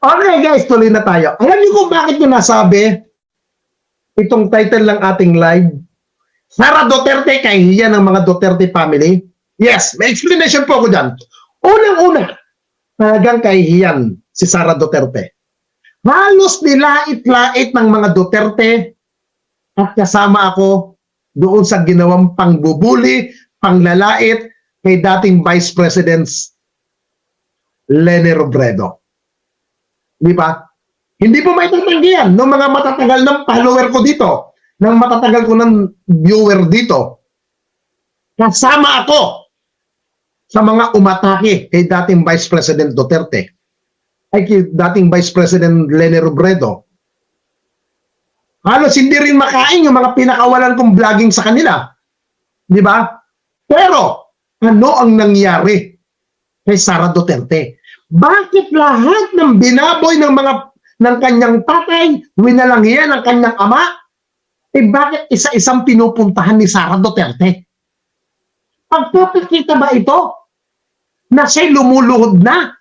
Okay guys, tuloy na tayo. Alam niyo kung bakit ko nasabi itong title ng ating live? Sara Duterte, kahihiyan ng mga Duterte family? Yes, may explanation po ako dyan. Unang-una, talagang kahihiyan si Sara Duterte. Halos nilait-lait ng mga Duterte at kasama ako doon sa ginawang pangbubuli, panglalait kay dating Vice President Leni Robredo. Di ba? Hindi po may tatanggihan ng mga matatagal ng follower ko dito, ng matatagal ko ng viewer dito. Kasama ako sa mga umatake kay dating Vice President Duterte, ay kay dating Vice President Leni Robredo. Halos hindi rin makain yung mga pinakawalan kong vlogging sa kanila. Di ba? Pero, ano ang nangyari kay Sara Duterte? Bakit lahat ng binaboy ng kanyang tatay, winalanghiyan ng kanyang ama, bakit isa-isang pinupuntahan ni Sara Duterte? Pagpapakita ba ito na siya'y lumuluhod na?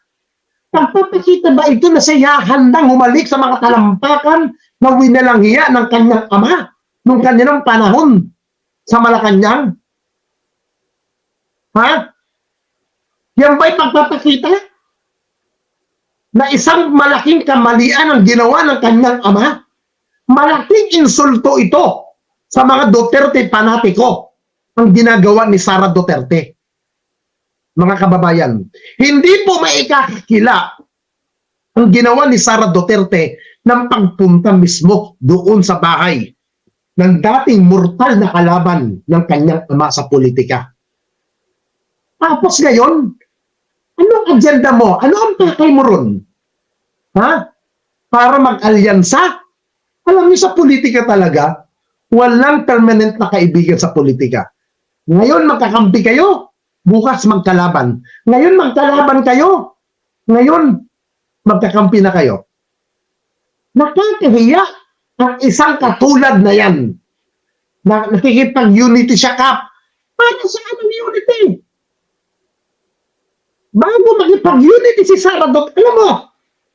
Pagpapakita ba ito na siya handang humalik sa mga talampakan na winalanghiya ng kanyang ama nung kanilang panahon sa Malacanang? Ha? Yan ba'y pagpapakita na isang malaking kamalian ang ginawa ng kanyang ama? Malaking insulto ito sa mga Duterte panatiko ang ginagawa ni Sara Duterte. Mga kababayan, hindi po maikakakila ang ginawa ni Sara Duterte ng pagpunta mismo doon sa bahay ng dating mortal na kalaban ng kanyang ama sa politika. Tapos ngayon, anong agenda mo? Ano ang pakay mo ron? Ha? Para mag-alyansa? Alam niyo sa politika talaga, walang permanent na kaibigan sa politika. Ngayon magkakampi kayo, bukas magkalaban. Ngayon magkalaban kayo, ngayon magkakampi na kayo. Nakakahiya ang isang katulad na yan. Na nakikipag-unity siya, Kap. Paano saan ang unity? Bago makipag-unity si Sara Duterte,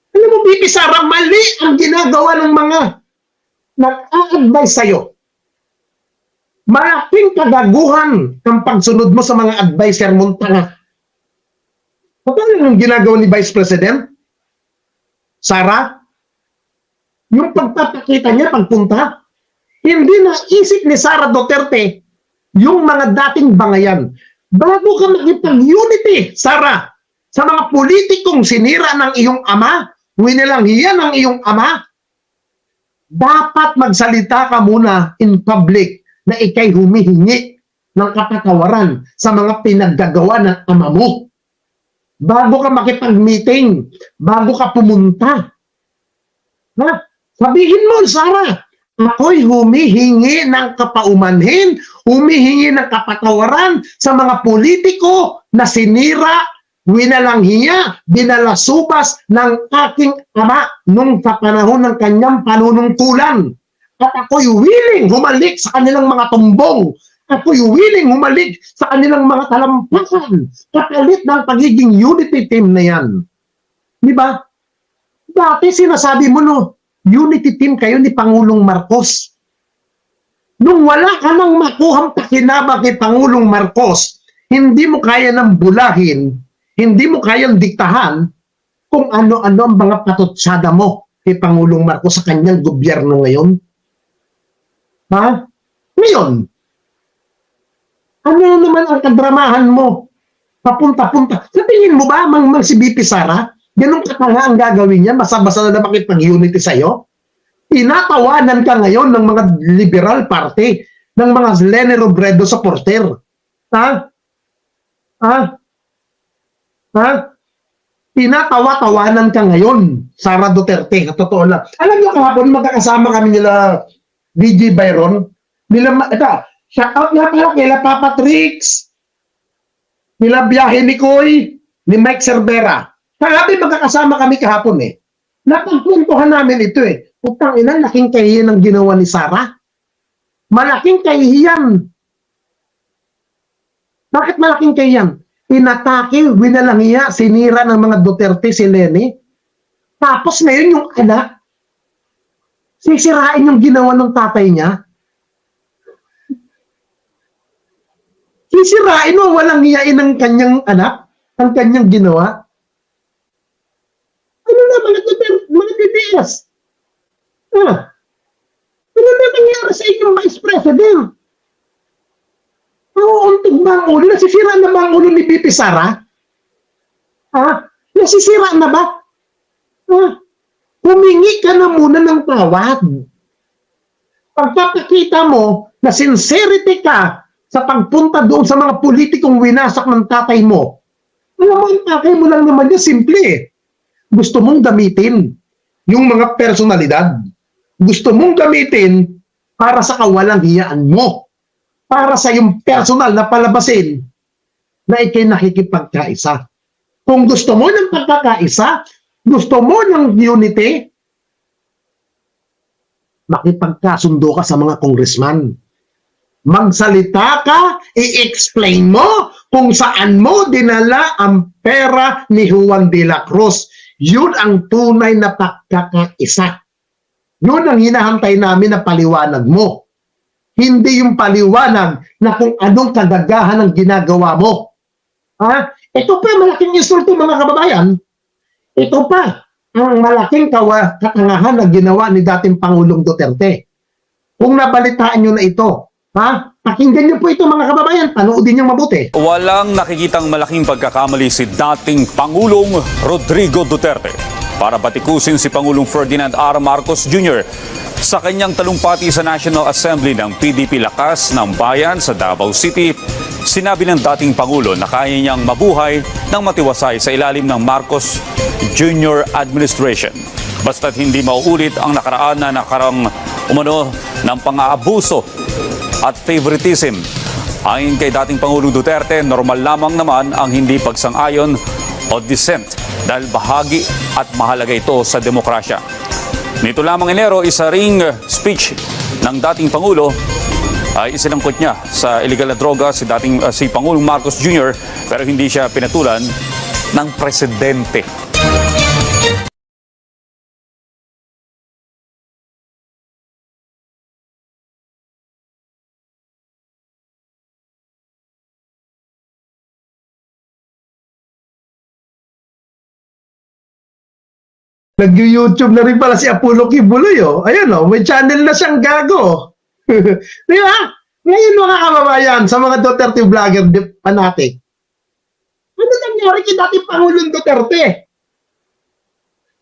alam mo, Bibi Sara, mali ang ginagawa ng mga nag-a-advise sa'yo. Malaking kagaguhan ang pagsunod mo sa mga adviser mong tanga. Paano yung ginagawa ni Vice President? Sara? Yung pagpapakita niya, pagpunta, hindi naisip ni Sara Duterte yung mga dating bangayan. Bago ka makipag-unity, Sara, sa mga politikong sinira ng iyong ama, winalanghiya ng iyong ama, dapat magsalita ka muna in public na ikay humihingi ng kapatawaran sa mga pinaggagawa ng ama mo. Bago ka makipag-meeting, bago ka pumunta. Ha? Sabihin mo, Sara, ako'y humihingi ng kapaumanhin, humihingi ng kapatawaran sa mga politiko na sinira, winalanghiya, binalasubas ng aking ama nung sa panahon ng kanyang panunungkulan. At ako'y willing humalik sa kanilang mga tumbong. Ako'y willing humalik sa kanilang mga talampakan kapalit ng pagiging unity team na yan. Di ba? Dati sinasabi mo, no, unity team kayo ni Pangulong Marcos. Nung wala ka nang makuhang pakinabang kay Pangulong Marcos, hindi mo kaya nang bulahin, hindi mo kayang diktahan kung ano-ano ang mga patutsada mo kay Pangulong Marcos sa kanyang gobyerno ngayon. Ha? Ngayon, ano naman ang kadramahan mo? Papunta-punta. Sa tingin mo ba, mang si BP Sara, ganun katanga ang gagawin niya, basa-basa na makipag-unity sa'yo? Tinatawanan ka ngayon ng mga liberal party, ng mga Leni Robredo supporter. Ha? Ha? Ha? Tinatawa-tawanan ka ngayon, Sara Duterte, na totoo lang. Alam niyo kahapon, magkakasama kami nila DJ Byron, nila, shout out nga pala kila Papa Trix, nila Biyahe ni Koy, ni Mike Cervera. Kahapon magkakasama kami kahapon eh. Napagkwentuhan namin ito eh. Putang ina, laking kahihiyan ang ginawa ni Sara. Malaking kahihiyan. Bakit malaking kahihiyan? Inatake, winalanghiya, sinira ng mga Duterte si Leni. Tapos ngayon yung anak, sisirain yung ginawa ng tatay niya. Sisirain mo, walang hiyain ng kanyang anak, ang kanyang ginawa. Ano na mga DDS? Ano na nangyari sa inyong Vice President? Nauuntog ba ang ulo? Nasisira na ba ang ulo ni BP Sara? Nasisira na ba? Humingi ka na muna ng tawad. Pagpapakita mo na sincerity ka sa pagpunta doon sa mga politikong winasak ng tatay mo, alam mo, ang tatay mo lang naman niya, simple eh. Gusto mong gamitin yung mga personalidad. Gusto mong gamitin para sa kawalang hiyaan mo. Para sa yung personal na palabasin na ikay nakikipagkaisa. Kung gusto mo ng pagkakaisa, gusto mo ng unity, makipagkasundo ka sa mga congressman. Magsalita ka, i-explain mo kung saan mo dinala ang pera ni Juan de la Cruz. Yun ang tunay na pagkakaisa. Yun ang hinahantay namin na paliwanag mo. Hindi yung paliwanag na kung anong kagagahan ang ginagawa mo. Ito pa malaking insulto mga kababayan. Ito pa ang malaking katangahan na ginawa ni dating Pangulong Duterte. Kung nabalitaan nyo na ito, pakinggan nyo po ito mga kababayan, panoodin nyo mabuti. Walang nakikitang malaking pagkakamali si dating Pangulong Rodrigo Duterte para batikusin si Pangulong Ferdinand R. Marcos Jr. Sa kanyang talumpati sa National Assembly ng PDP Lakas ng Bayan sa Davao City, sinabi ng dating Pangulo na kaya niyang mabuhay ng matiwasay sa ilalim ng Marcos Jr. Administration. Basta't hindi mauulit ang nakaraan na nakarang umano ng pang-aabuso at favoritism. Ayon kay dating Pangulong Duterte, normal lamang naman ang hindi pagsang-ayon o dissent dahil bahagi at mahalaga ito sa demokrasya. Nito lamang Enero, isa ring speech ng dating Pangulo ay isinangkot niya sa illegal na droga si Pangulong Marcos Jr. pero hindi siya pinatulan ng presidente. Nag-YouTube na rin pala si Apollo Kibuloy. Ayan, may channel na siyang gago. Di ba? Ngayon mga kababayan, sa mga Duterte vlogger fanatic, ano nangyari kay dating Pangulong Duterte?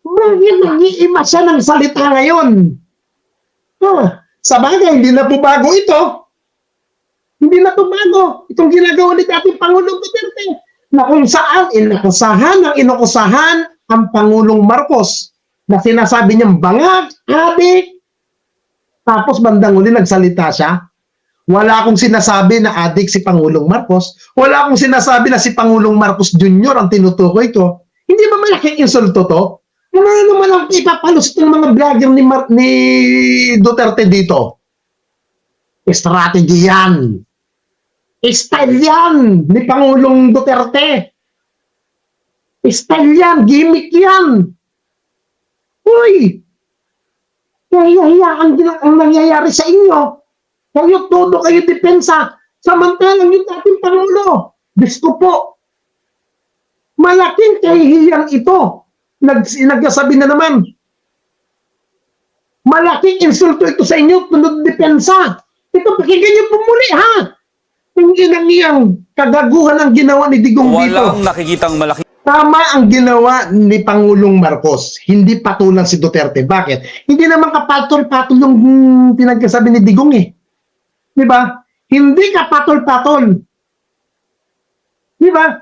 Nangiima siya ng salita ngayon. Sa bagay, hindi na po bago ito. Hindi na po bago. Itong ginagawa ni dating Pangulong Duterte na kung saan inukusahan ang Pangulong Marcos na sinasabi niyang bangag, adik. Tapos bandang uli nagsalita siya. Wala akong sinasabi na adik si Pangulong Marcos. Wala akong sinasabi na si Pangulong Marcos Jr. ang tinutukoy ko. Hindi ba malaking insulto to? Ano naman ang ipapalos ng mga vlogger ni Duterte dito? Strategy yan. Style yan ni Pangulong Duterte. Style yan, gimmick yan. Uy! Kaya ang nangyayari sa inyo. Kayo todo kayo depensa. Samantalang yung dating Pangulo. Gusto po. Malaking kahihiyang ito. Nagsasabi na naman. Malaking insulto ito sa inyo. Tunod depensa. Ito, pakinggan niyo po muli ha. Hindi nang iyang kagaguhan ang ginawa ni Digong dito. Walang nakikitang malaking Tama ang ginawa ni Pangulong Marcos. Hindi patulan si Duterte. Bakit? Hindi naman kapatol-patol yung pinagkasabi ni Digong eh. Di ba? Hindi kapatol-patol. Di ba?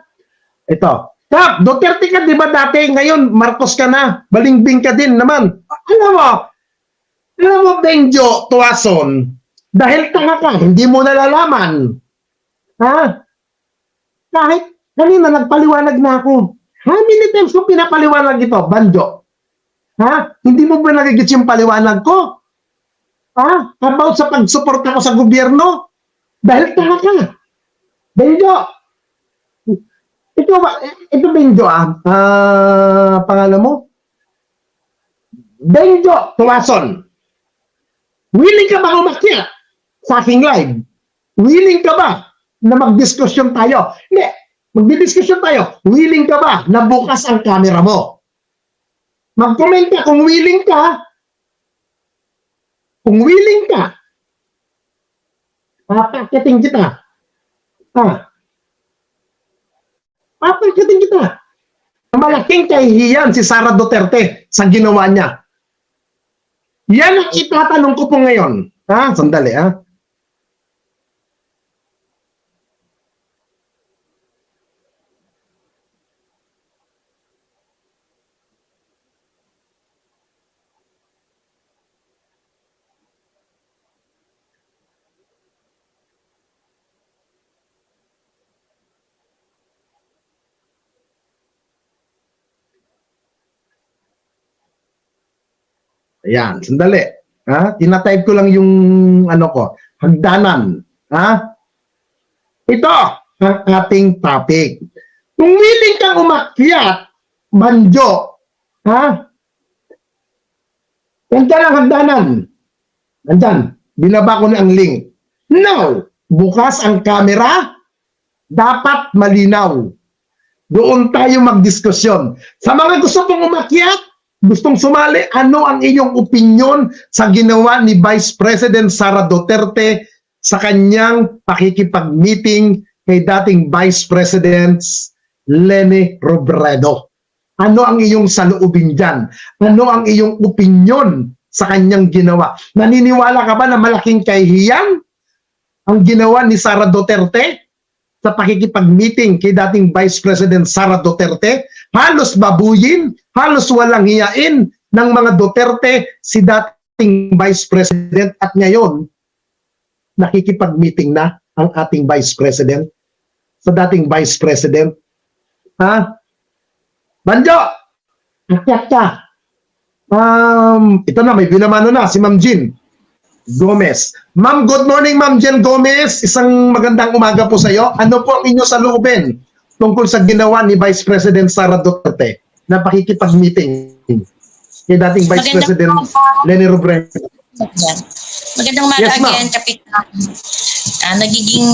Ito. Kap, Duterte ka di ba dati? Ngayon, Marcos ka na. Balingbing ka din naman. Alam mo, Benjo Tuason, dahil tanga ka, hindi mo nalalaman. Kahit kanina nagpaliwanag na ako. How many times ko pinapaliwanag ito, Banjo? Hindi mo ba nagigits yung paliwanag ko? About sa pagsuporta ko sa gobyerno? Dahil tanga ka. Benjo. Ito Benjo pangalan mo? Benjo Tuwason, willing ka ba umakyat sa aking live? Willing ka ba na magdiskusyon tayo? Hindi, magdidiskusyon tayo. Willing ka ba na bukas ang camera mo? Mag-comment ka kung willing ka. Kung willing ka, papakitin kita. Papakitin kita. Malaking kahihiyan si Sara Duterte sa ginawa niya. Yan ang itatanong ko po ngayon. Sandali. Ayan, sandali. Tinatype ko lang yung hagdanan. Ito ang ating topic. Kung willing kang umakyat, Banjo, Nandyan ang hagdanan. Nandyan. Binaba ko na ang link. Now, bukas ang camera, dapat malinaw. Doon tayo magdiskusyon. Sa mga gusto pong umakyat, gustong sumali, ano ang inyong opinion sa ginawa ni Vice President Sara Duterte sa kanyang pakikipag-meeting kay dating Vice President Leni Robredo? Ano ang iyong saloobin dyan? Ano ang iyong opinion sa kanyang ginawa? Naniniwala ka ba na malaking kahihiyan ang ginawa ni Sara Duterte sa pakikipag-meeting kay dating Vice President Sara Duterte? Halos babuyin, halos walang hiyain ng mga Duterte si dating Vice President, at ngayon nakikipag-meeting na ang ating Vice President sa dating Vice President. Banjo, akyat ka. Ito na, may binamano na si Ma'am Jean Gomez. Ma'am, good morning Ma'am Jean Gomez. Isang magandang umaga po sa iyo. Ano po ang inyo saloobin tungkol sa ginawa ni Vice President Sara Duterte na pakikipag-meeting kay dating Vice President Leni Robredo? Magandang umaga again, Kapitan. Nagiging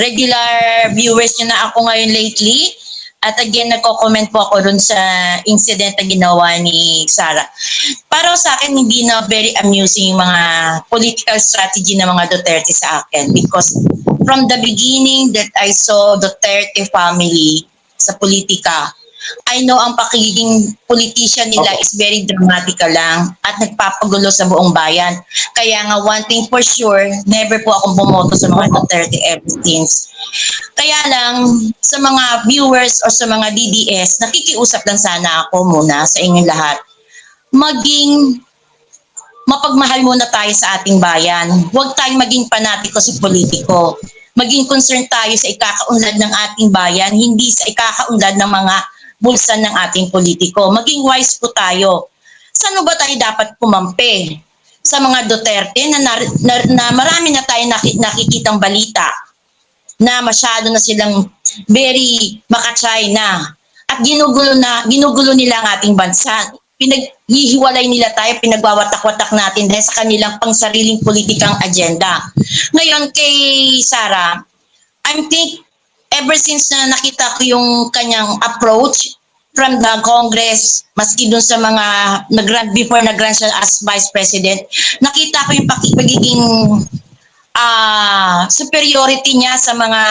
regular viewers nyo na ako ngayon lately. At again, nagko-comment po ako dun sa incident na ginawa ni Sara. Para sa akin, hindi na very amusing yung mga political strategy ng mga Duterte sa akin. Because from the beginning that I saw Duterte family sa politika, I know ang pakiging politician nila is very dramatical lang at nagpapagulo sa buong bayan. Kaya nga, one thing for sure, never po akong bumoto sa mga Duterte ever since. Kaya lang, sa mga viewers o sa mga DDS, nakikiusap lang sana ako muna sa inyong lahat. Mapagmahal muna tayo sa ating bayan. Huwag tayong maging panatiko sa politiko. Maging concern tayo sa ikakaunlad ng ating bayan, hindi sa ikakaunlad ng mga bulsan ng ating politiko. Maging wise po tayo. Saan ba tayo dapat kumampi? Sa mga Duterte na marami na tayo nakikitang balita na masyado na silang very makachay na at ginugulo nila ang ating bansa. Pinaghihiwalay nila tayo, pinagwawatak-watak natin dahil sa kanilang pangsariling politikang agenda. Ngayon kay Sara, I think ever since na nakita ko yung kanyang approach from the Congress, maski dun sa mga before nag-run siya as Vice President, nakita ko yung pagiging superiority niya sa mga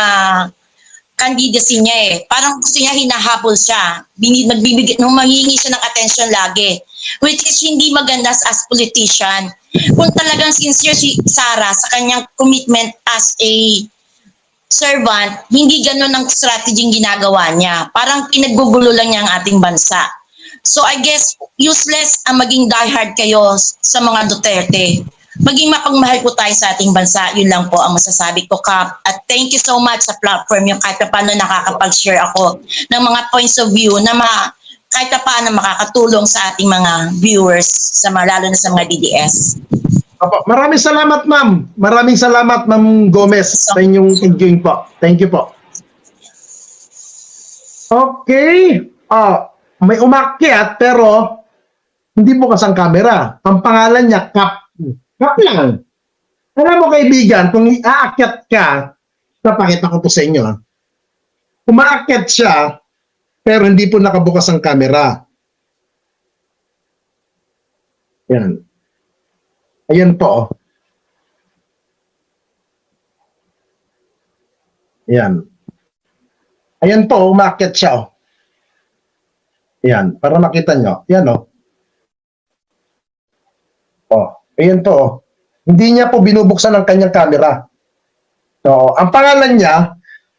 candidacy niya Parang gusto niya, hinahabol siya. Manghihingi siya ng attention lagi. Which is hindi maganda as politician. Kung talagang sincere si Sara sa kanyang commitment as a servant, hindi ganun ang strategy ginagawa niya. Parang pinaggugulo lang niya ang ating bansa. So I guess useless ang maging diehard kayo sa mga Duterte. Maging mapagmahal po tayo sa ating bansa. Yun lang po ang masasabi ko, Kap. At thank you so much sa platform yung kahit paano nakakapag-share ako ng mga points of view na kahit paano makakatulong sa ating mga viewers, lalo na sa mga DDS. Opo, maraming salamat ma'am. Maraming salamat Ma'am Gomez sa inyong enjoying po. Thank you po. Okay. May umakyat pero Hindi bukas ang camera. Ang pangalan niya, Kap. Kap lang. Alam mo kaibigan, kung aakyat ka, napakita ko po sa inyo. Umaakyat siya, pero hindi po nakabukas ang camera. Yan. Ayan po. Oh. Yan. Ayan po, umaakyat siya. Oh. Yan, para makita nyo. Yan o. Oh, ayan po. Oh. Hindi niya po binubuksan ang kanyang camera. So, ang pangalan niya,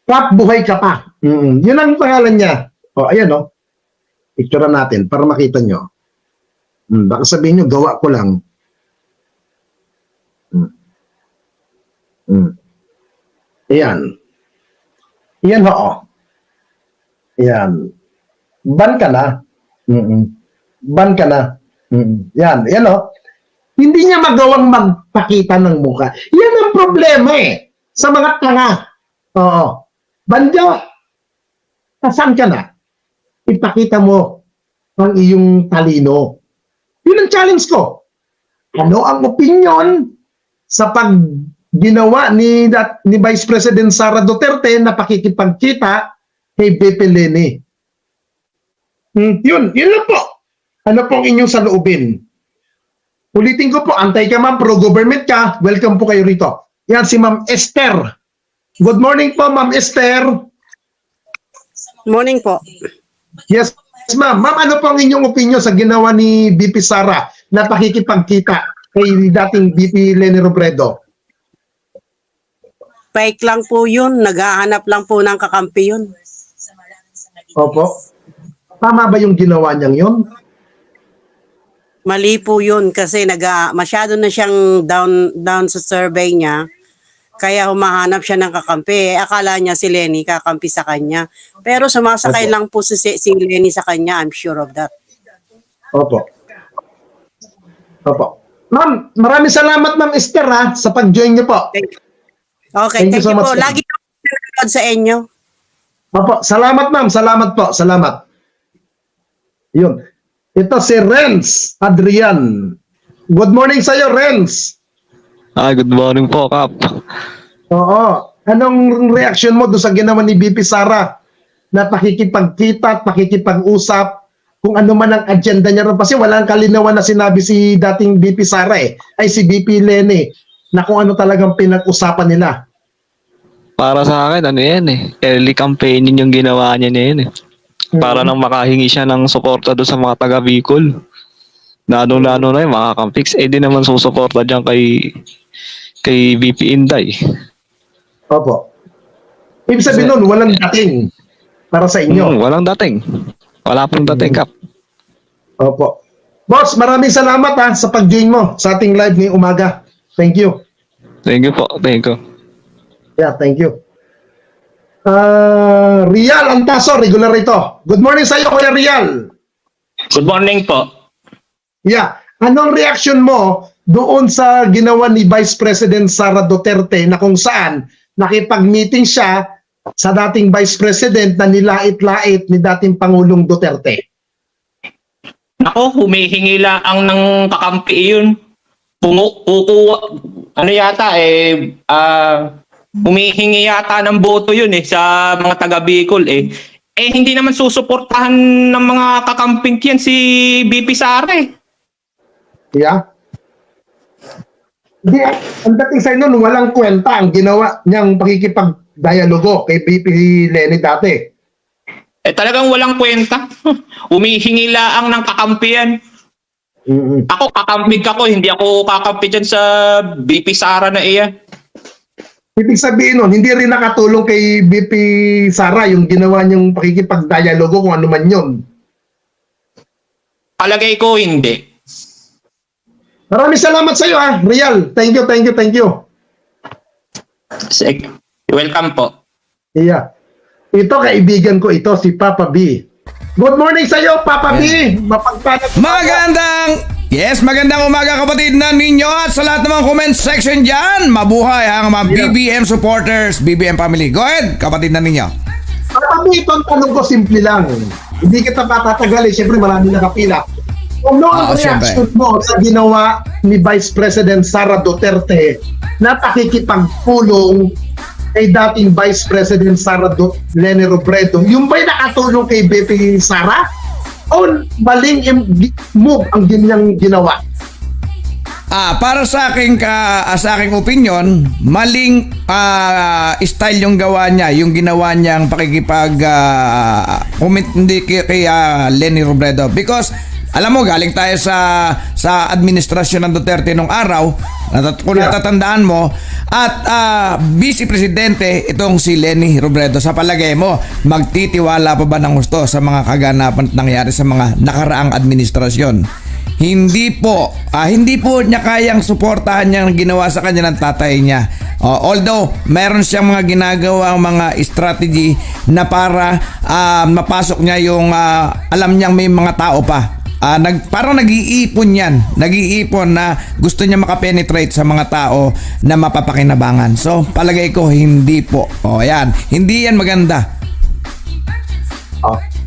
Kap Buhay Ka Pa. Yun ang pangalan niya. Oh, ayan o. Picture natin para makita nyo. Baka sabihin nyo, gawa ko lang. Ayan. Ayan ho. Oh. Ayan. Ban ka na. Ban ka na. Yan. Yan o. Hindi niya magawang magpakita ng mukha. Yan ang problema eh. Sa mga tanga. Oo. Banjo. Saan ka na? Ipakita mo ang iyong talino. Yun ang challenge ko. Ano ang opinion sa pag ginawa ni Vice President Sara Duterte na pakikipagkita kay BP Leni? Yun lang po. Ano pong inyong saloobin? Ulitin ko po, antay ka ma'am, pro-government ka, welcome po kayo rito. Yan si Ma'am Esther. Good morning po, Ma'am Esther. Morning po. Yes, ma'am. Ma'am, ano po ang inyong opinion sa ginawa ni BP Sara na pakikipagkita kay dating BP Leni Robredo? Fake lang po yun. Naghahanap lang po ng kakampi yun. Opo. Tama ba yung ginawa niyang yun? Mali po yun kasi masyado na siyang down sa survey niya. Kaya humahanap siya ng kakampi. Akala niya si Leni kakampi sa kanya. Pero sumasakay Opo. lang po si Leni sa kanya. I'm sure of that. Opo. Opo. Ma'am, maraming salamat Ma'am Esther ha, sa pag-join niyo po. Okay, Thank you so thank you much, po. ma'am. Lagi po nanonood sa inyo. Opo, salamat ma'am, salamat po, salamat. Yun. Ito si Renz Adrian. Good morning sa iyo, Renz. Good morning po, Kap. Oo. Anong reaction mo doon sa ginawa ni BP Sara na pakikipagkita at pakikipag-usap kung ano man ang agenda niya ron? Kasi walang kalinawan na sinabi si dating BP Sara ay si BP Leni na kung ano talagang pinag-usapan nila. Para sa akin, ano yan early campaigning yung ginawa niya na yan Para nang makahingi siya ng suporta doon sa mga taga Bicol. Lalo-lalo na yung mga kampiks. Di naman susuporta dyan kay BP Inday. Opo. Ibig sabihin nun, walang dating para sa inyo. Walang dating. Wala pong dating, Kap. Opo. Boss, maraming salamat ha sa pag-join mo sa ating live ngayong umaga. Thank you. Thank you po. Thank you. Yeah, thank you. Rial Antaso, regular ito. Good morning sa iyo, Kuya Rial. Good morning po. Yeah. Anong reaction mo doon sa ginawa ni Vice President Sara Duterte na kung saan nakipag-meeting siya sa dating Vice President na nilait-lait ni dating Pangulong Duterte? Nako, humihingi lang ng kakampi yun. Humihingi yata ng boto yun sa mga taga Bicol hindi naman susuportahan ng mga kakamping yan si BP Sara Yeah. Hindi, ang dating sa inyo, walang kwenta ang ginawa niyang pakikipag-dialogo kay BP Leni dati. Talagang walang kwenta. Humihingi lang ng kakampihan. Ako, kakampig ako. Hindi ako kakampi dyan sa BP Sara na iyan. Ibig sabihin nun, hindi rin nakatulong kay BP Sara yung ginawa niyang pakikipag-dialogo kung ano man yun. Palagay ko, hindi. Maraming salamat sa iyo ha, Rial. Thank you, thank you, thank you. Welcome po. Yeah. Ito, kaibigan ko ito, si Papa B. Good morning sa iyo, Papa B. Mapagpalat. Magandang umaga kapatid na ninyo at sa lahat ng mga comment section dyan. Mabuhay ang mga BBM supporters, BBM family. Go ahead, kapatid na ninyo. Papa B, ito ang tanong ko, simple lang. Hindi kita patatagal Siyempre, marami nakapila. Ano ang siyempre. reaction mo sa ginawa ni Vice President Sara Duterte na pakikipagpulong kay dating Vice President Leni Robredo? Yung ba'y nakatulong kay BP Sara? O maling move ang ganyang ginawa? Para sa aking opinion, maling style yung gawa niya, yung ginawa niyang comment hindi kay Leni Robredo, because alam mo, galing tayo sa administrasyon ng Duterte nung araw, kung natatandaan mo, at Vice Presidente itong si Leni Robredo. Sa palagay mo, magtitiwala pa ba ng gusto sa mga kaganapan at nangyari sa mga nakaraang administrasyon? Hindi po niya kayang suportahan yung ginawa sa kanya ng tatay niya. Although meron siyang mga ginagawang mga strategy na para mapasok niya yung alam niyang may mga tao pa. Parang nag-iipon yan. Nag-iipon na gusto niya makapenetrate sa mga tao na mapapakinabangan. So, palagay ko, hindi po. Yan. Hindi yan maganda.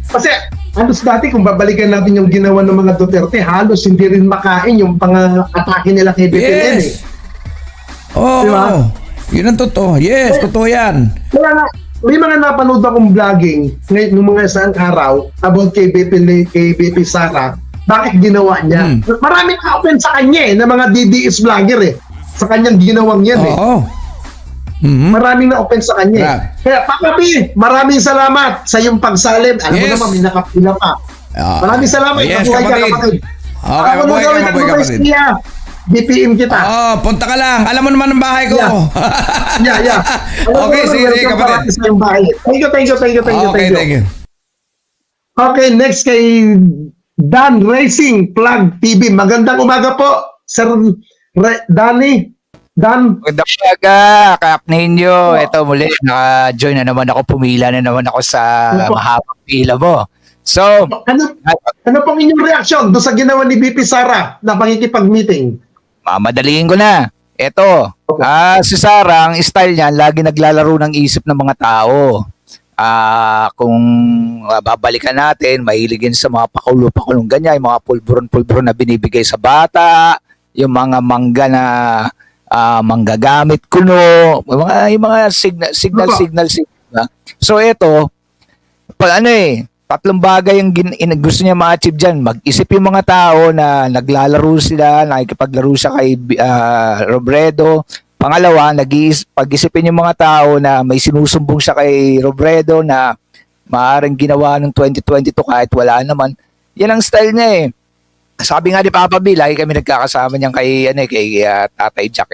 Kasi halos dati kung babalikan natin yung ginawa ng mga Duterte, halos hindi rin makain yung pang-atake nila kay BP Leni. Yes. Oo. Diba? Yun ang totoo. Yes, totoo yan. Kaya nga, may mga napanood akong vlogging ngayon ng mga isang araw about kay BP Sara. Bakit ginawa niya? Maraming open sa kanya na mga DDS vlogger sa kanyang ginawang yan Oo. Maraming na open sa kanya Kaya Papa B, maraming salamat sa iyong pagsalim. Alam mo Yes. naman, may nakapila pa. Maraming salamat. Yes, Mabuhay ka, kapatid. kapatid. Okay, mabuhay ka, kapatid. BPM kita. Punta ka lang. Alam mo naman ang bahay ko. Yeah. Okay, sige, kapatid. Sa iyong bahay. Thank you. Okay, next kay Dan Racing Plug TV. Magandang umaga po, Sir Danny. Dan. Magandang umaga, Kak Ninyo. Ito muli, naka-join na naman ako, pumila na naman ako sa mahabang pila mo. So, Ano pong inyong reaksyon doon sa ginawa ni BP Sara na pakikipag-meeting? mamadaliin ko na. Ito, si Sarah, ang style niya, lagi naglalaro ng isip ng mga tao. Kung babalikan natin, mahiligin sa mga pakulo-pakulong ganyan, yung mga pulburon-pulburon na binibigay sa bata, yung mga mangga na manggagamit kuno, yung mga signal. So ito, tatlong bagay yung gusto niya ma-achieve dyan. Mag-isip yung mga tao na naglalaro sila, nakikipaglaro siya kay Robredo. Pangalawa, pag-isipin yung mga tao na may sinusumbong siya kay Robredo na maaaring ginawa ng 2022 kahit wala naman. Yan ang style niya Sabi nga ni Papa B, lagi kami nagkakasama niyan kay Tatay Jack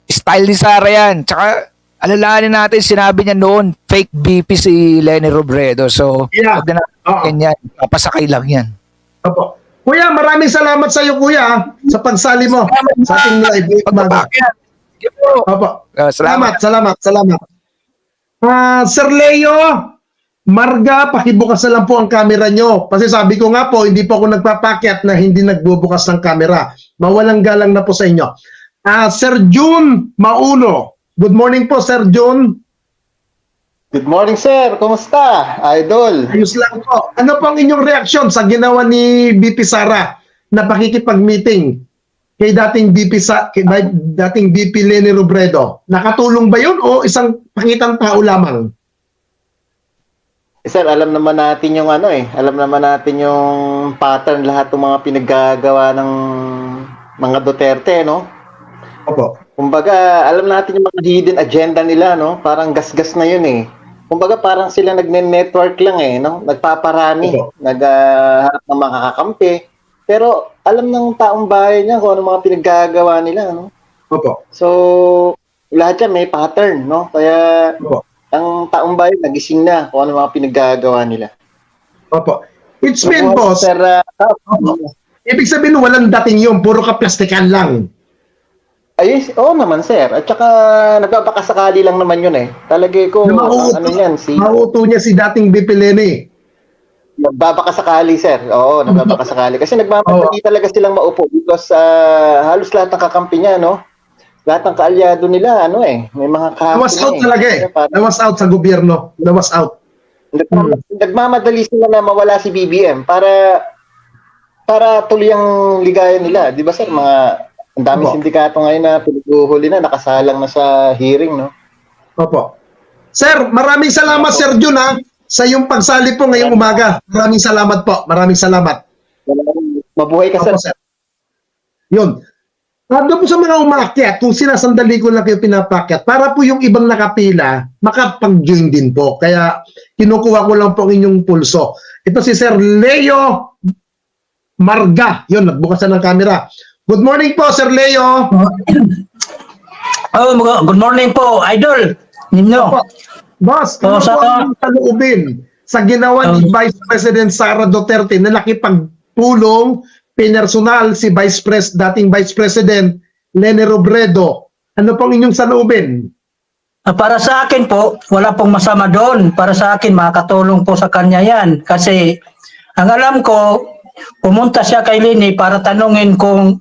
Style ni Sara yan. Tsaka, alalahanin natin, sinabi niya noon, fake BP si Leni Robredo. So, huwag na natin yan. Papasakay lang yan. Opo. Kuya, maraming salamat sa iyo, kuya, sa pagsali mo sa ating live. Opo. Salamat. Sir Leo, Marga, pakibukas na lang po ang camera nyo. Kasi sabi ko nga po, hindi po ako nagpapakyat na hindi nagbubukas ng camera. Mawalang galang na po sa inyo. Sir June Mauno. Good morning po, Sir June. Good morning, sir. Kumusta? Idol. Ayos lang po. Ano po ang inyong reaksyon sa ginawa ni BP Sara na pakikipag-meeting kay dating BP Leni Robredo? Nakatulong ba yun o isang pakitang tao lamang? Sir, alam naman natin yung alam naman natin yung pattern lahat ng mga pinaggagawa ng mga Duterte, no? Opo. Kumbaga, alam natin yung mga hidden agenda nila, no? Parang gasgas na yun Kumbaga, parang sila nagne-network lang no? Nagpaparami, naghaharap ng mga kakampi. Pero alam ng taong bayan niya kung ano mga pinaggagawa nila, no? Opo. So, lahat yan may pattern, no? Kaya ang taong bayan nagising na kung ano mga pinaggagawa nila. Opo. It's been, Opo, boss. Sir, Ibig sabihin, walang dating yun. Puro kaplastikan lang. Ayos, naman, sir. At saka, nagpapakasakali lang naman yun Talaga ko, Mauto niya si dating BP Leni. Nagbabakasakali, sir. Oo, nagbabakasakali. Kasi nagmamadali talaga silang maupo because halos lahat ng kakampi niya, no? Lahat ng kaalyado nila, may mga kakampi Nawas out talaga Nawas out sa gobyerno. Nawas out. Nagmamadali sila na mawala si BBM para tuloy ang ligaya nila. Di ba sir, ang daming Opo. sindikato ngayon na pinaghuhuli na, nakasalang na sa hearing, no? Opo. Sir, maraming salamat Sir Jun ha, sa iyong pagsali po ngayong umaga. Maraming salamat po. Maraming salamat. Mabuhay ka, sir. Opo, sir. Yun. Doon po sa mga umakyat, kung sinasandali ko lang kayo pinapakyat, para po yung ibang nakapila, makapag-join din po. Kaya kinukuha ko lang po ang inyong pulso. Ito si Sir Leo Marga. Yun, nagbukas na ng camera. Good morning po, Sir Leo. Good morning po, idol ninyo. Boss, ano po ang taluubin sa ginawa ni Vice President Sara Duterte na nakipagpulong pinersonal si dating Vice President Leni Robredo? Ano pong inyong saluubin? Para sa akin po, wala pong masama doon. Para sa akin, makakatulong po sa kanya yan. Kasi ang alam ko, pumunta siya kay Leni para tanungin kung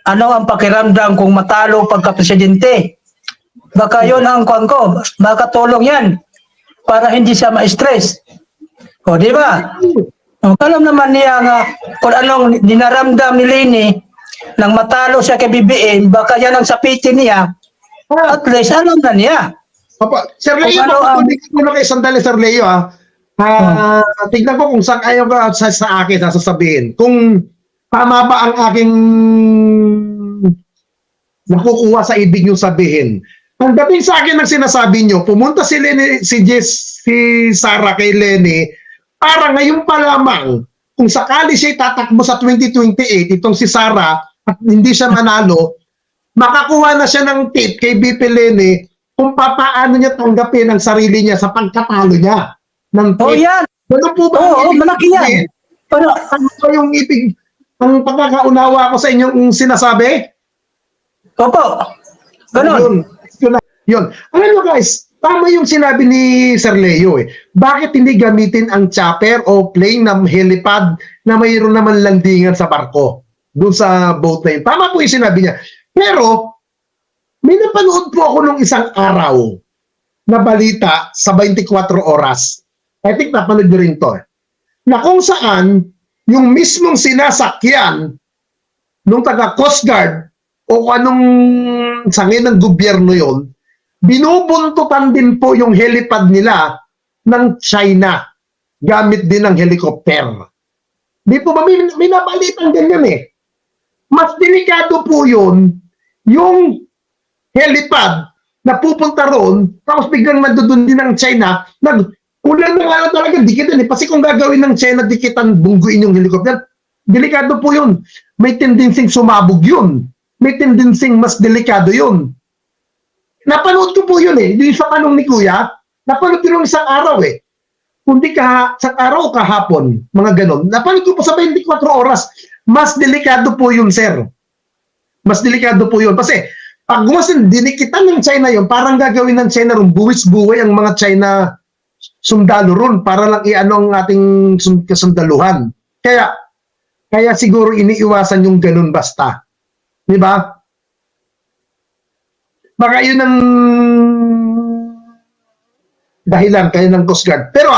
ano ang pakiramdam kung matalo pagka-presidente. Baka yun ang kuwan ko. Makakatulong yan para hindi siya ma-stress. O, di ba? Alam naman niya nga kung anong dinaramdam ni Leni nang matalo siya kay BBM, baka yan ang sapitin niya. At least alam na niya. Papa, Sir Leo, hindi ko na kayo sandali, Sir Leo, tignan ko kung saan ayaw ka sa akin sasabihin. Kung tama ba ang aking nakukuha sa ibig nyo sabihin. Ang dating sa akin ang sinasabi nyo, pumunta si Sara kay Leni, para ngayon pa lamang, kung sakali siya tatakbo sa 2028, itong si Sara, at hindi siya manalo, makakuha na siya ng tip kay BP Leni kung paano niya tanggapin ang sarili niya sa pagkatalo niya. Ng tip. Oh, yan. Ano po ba? Oo, malaki yan. Ano ba yung ibig, ang pagkakaunawa ko sa inyong sinasabi? Opo. Ganun. Yun. Alam nyo guys, tama yung sinabi ni Sir Leo eh. Bakit hindi gamitin ang chopper o plane ng helipad na mayroon naman landingan sa barko? Doon sa boat na yun. Tama po yung sinabi niya. Pero, may napanood po ako nung isang araw na balita sa 24 oras. I think napanood nyo rin to eh. Na kung saan, yung mismong sinasakyan nung taga Coast Guard o anong sangin ng gobyerno yon, binubuntutan din po yung helipad nila ng China gamit din ng helicopter. Di po ba may nabalitang ganyan eh. Mas delikado po yun yung helipad na pupunta roon tapos biglang nandun din ng China ulan na nga talaga dikitan eh. Kasi kung gagawin ng China dikitan bungguin yung helicopter, delikado po yun. May tendensing sumabog yun. May tendensing mas delikado yun. Napanood ko po yun eh. Yung sa tanong ni Kuya, napanood ko nung isang araw eh. Kundi sa araw o kahapon, mga ganon. Napanood ko po sa 24 oras. Mas delikado po yun, sir. Mas delikado po yun. Kasi pag dinikitan ng China yun, parang gagawin ng China ron, buwis-buway ang mga China sundalo ron para lang iano ang ating kasundaluhan. Kaya siguro iniiwasan yung ganun basta. Di ba? Baka yun ang dahilan kaya ng Coast Guard. Pero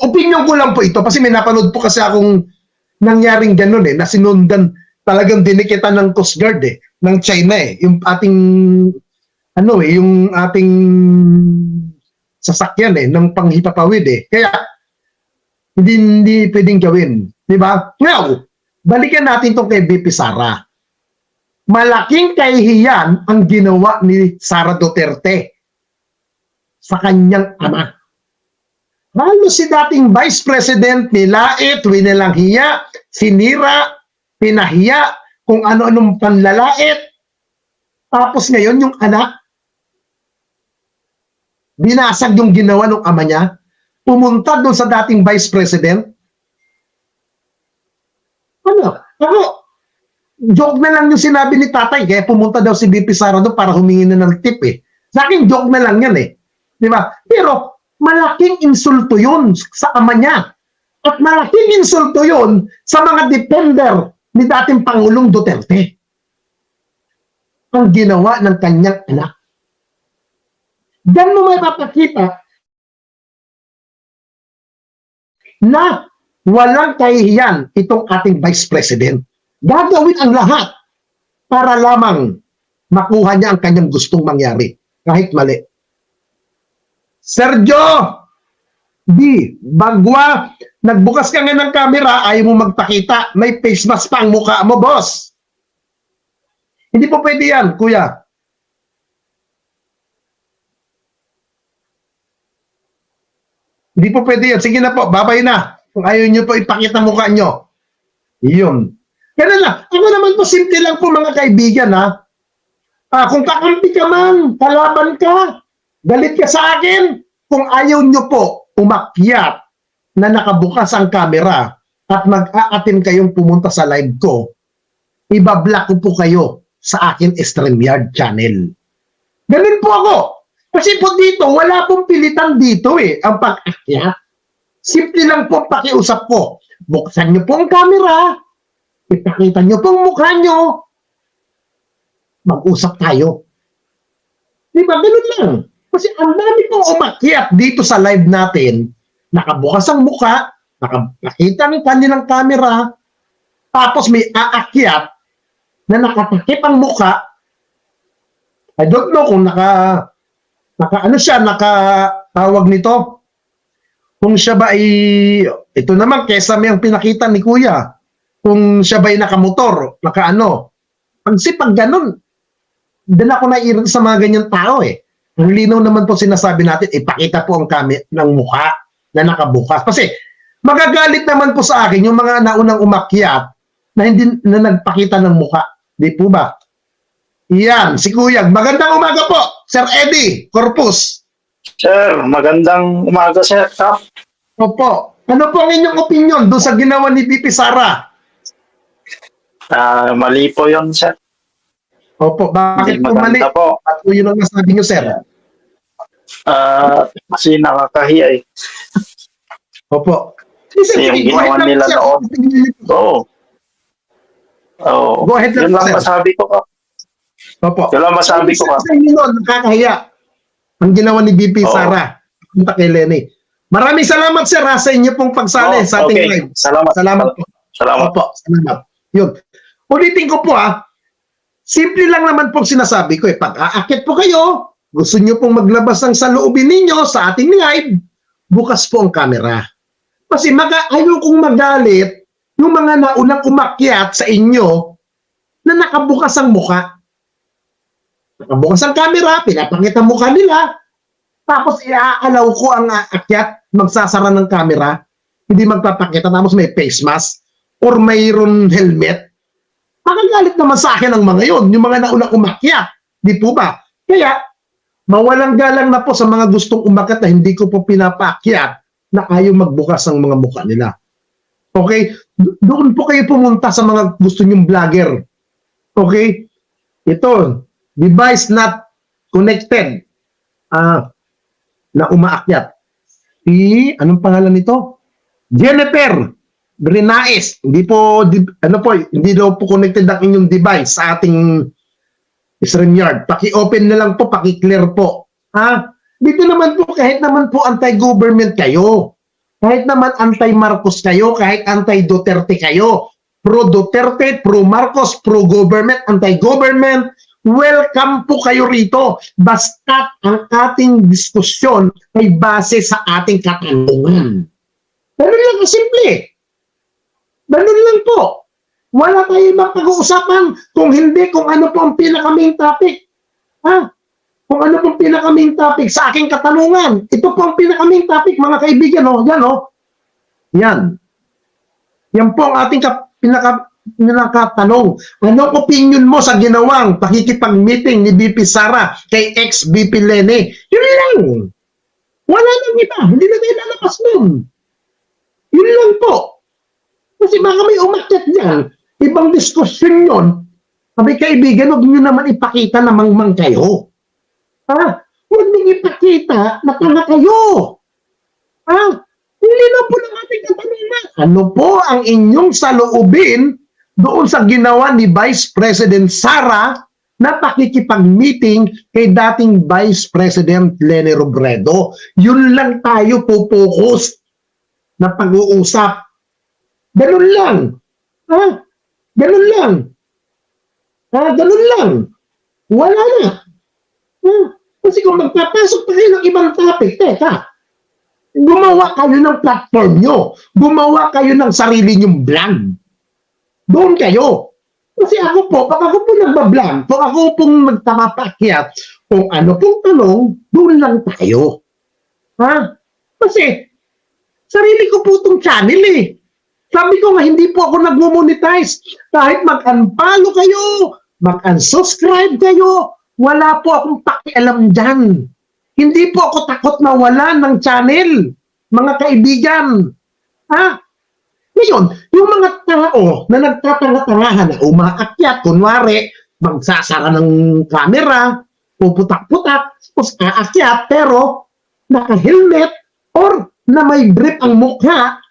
opinion ko lang po ito kasi may napanood po kasi akong nangyaring ganun eh, na sinundan talagang dinikitan ng Coast Guard eh, ng China eh, yung ating yung ating sasakyan eh, ng panghipapawid eh. Kaya hindi pwedeng gawin, di ba? Now, balikan natin tong kay BP Sara. Malaking kahihiyan ang ginawa ni Sara Duterte sa kanyang ama. Lalo si dating Vice President nilait, winilang hiya, sinira, pinahiya, kung ano-anong panlalait. Tapos ngayon yung anak, binasag yung ginawa ng ama niya, pumunta doon sa dating Vice President. Joke na lang yung sinabi ni tatay, kaya pumunta daw si BP Sara doon para humingi na ng tip eh. Sa akin, joke na lang yan eh. Di ba? Pero, malaking insulto yun sa ama niya. At malaking insulto yun sa mga defender ni dating Pangulong Duterte. Ang ginawa ng kanyang anak. Diyan mo may papakita na walang kahihiyan itong ating Vice President. Gagawin ang lahat para lamang makuha niya ang kanyang gustong mangyari, kahit mali. Sergio D. Bagwa, nagbukas ka nga ng camera, ayaw mo magpakita, may face mask pa ang mukha mo, boss. Hindi po pwede yan, kuya. Hindi po pwede yan. Sige na po, babay na. Kung ayaw nyo po ipakita mukha nyo. Iyon. Ganun lang. Ako naman po, simple lang po mga kaibigan, ha. Kung kakampi ka man, kalaban ka, galit ka sa akin, kung ayaw nyo po umakyat na nakabukas ang camera at mag-a-attend kayong pumunta sa live ko, ibablock ko po kayo sa akin StreamYard channel. Ganun po ako. Kasi po dito, wala pong pilitan dito eh, ang pag-akyat. Simple lang po pakiusap ko. Buksan nyo po ang camera, ipakita nyo pong mukha nyo, mag-usap tayo. Diba? Ganun lang. Kasi ang dami pong umakyat dito sa live natin, nakabukas ang mukha, nakakita ng kanilang camera, tapos may aakyat na nakatakip ang mukha. I don't know kung nakatawag nito. Kung siya ba ay, ito naman, kesa may ang pinakita ni Kuya, kung siya ba ay nakamotor, pag ganun, dala ko na irin sa mga ganyan tao eh. Ang linaw naman po sinasabi natin, ipakita po ang kami ng mukha na nakabukas. Kasi magagalit naman po sa akin yung mga naunang umakyat na hindi na nagpakita ng mukha. Di po ba? Iyan, si Kuya. Magandang umaga po, Sir Eddie Corpus. Sir, magandang umaga, sir. Opo. Ano po ang inyong opinion doon sa ginawa ni VP Sara? Mali po yun, sir. Opo, bakit Hindi po mali? maganda po. At po yun ang nasabi niyo, sir. Kasi nakakahiya eh. Opo. Kasi yung ginawa nila noon. Oo. Go ahead lang, Yun lang sir. masabi ko ka. Opo. Yun lang masabi ko ka. Sa inyo nun, nakakahiya ang ginawa ni VP Oo. Sara. Punta kay Lenny. Maraming salamat, sir, sa inyo pong pagsali sa ating Okay. live. Salamat. Salamat po. Salamat. Opo, salamat. Yun. Ulitin ko po simple lang naman pong sinasabi ko pag aakit po kayo, gusto nyo pong maglabas ng saloobin ninyo sa ating live, bukas po ang camera. Kasi ayaw kong magalit yung mga naunang umakyat sa inyo na nakabukas ang mukha. Nakabukas ang camera, pinapakita mukha nila, tapos iaalaw ko ang aakyat, magsasara ng camera, hindi magpapakita, tapos may face mask or mayroon helmet. Makagalit naman sa akin ang mga yon, yung mga naunang umakyat. Di po ba? Kaya, mawalang galang na po sa mga gustong umakyat na hindi ko po pinapaakyat na ayaw magbukas ang mga mukha nila. Okay? Doon po kayo pumunta sa mga gusto nyong vlogger. Okay? Ito, device not connected na umaakyat. Anong pangalan nito? Jennifer Brinais, hindi daw po connected ang inyong device sa ating StreamYard. Paki-open na lang po, paki-clear po. Dito naman po, kahit naman po anti-government kayo, kahit naman anti-Marcos kayo, kahit anti-Duterte kayo, pro-Duterte, pro-Marcos, pro-government, anti-government, welcome po kayo rito. Basta ang ating diskusyon ay base sa ating katanungan. Ganun lang kasimple. Ganun lang po. Wala tayo mapag-uusapan kung ano po ang pinaka-main topic. Kung ano po ang pinaka-main topic sa aking katanungan. Ito po ang pinaka-main topic, mga kaibigan. Yan. Yan po ang ating pinakatanong. Anong opinion mo sa ginawang pakikipag-meeting ni VP Sara kay ex-VP Lenny? Yun lang. Wala nang iba. Hindi na tayo lalabas nun. Yun lang po. Kasi baka may umakyat dyan. Ibang diskusyon yun. Sabi kaibigan, huwag nyo naman ipakita na mangmang kayo. Huwag nyo ipakita na tanga kayo. Hindi na po ng ating katanungan. Ano po ang inyong saloobin doon sa ginawa ni Vice President Sara na pakikipag-meeting kay dating Vice President Leni Robredo? Yun lang tayo po focus. na pag-uusap. Ganun lang. Ha? Ganun lang. Ha? Ganun lang. Wala na. Ha? Kasi kung magpapasok pa kayo ng ibang topic, teka, gumawa kayo ng platform nyo. Gumawa kayo ng sarili nyong vlog. Doon kayo. Kasi ako po, pag ako po nagbablog, pag ako pong magtamapakyat, kung ano pong tanong, doon lang tayo. Ha? Kasi, sarili ko po itong channel eh. Sabi ko nga, hindi po ako nag-monetize. Kahit mag-unfollow kayo, mag-unsubscribe kayo, wala po akong pakialam dyan. Hindi po ako takot na wala ng channel, mga kaibigan. Ha? Ngayon, yung mga tao na nagtatanga-tangahan na umaakyat, kunwari, magsasara ng camera, puputak-putak, tapos aakyat, pero naka-helmet or na may brief ang mukha,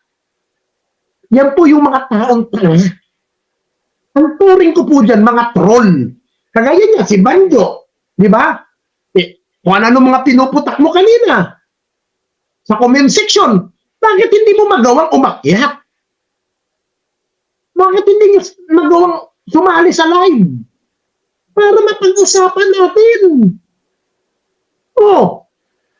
yan po yung mga taong tanga. Ang turing ko po dyan, mga troll. Kagaya niya, si Banjo. Di ba? Kung ano mga pinuputak mo kanina sa comment section, bakit hindi mo magawang umakyat? Bakit hindi niya magawang sumali sa live? Para mapag-usapan natin. Oh,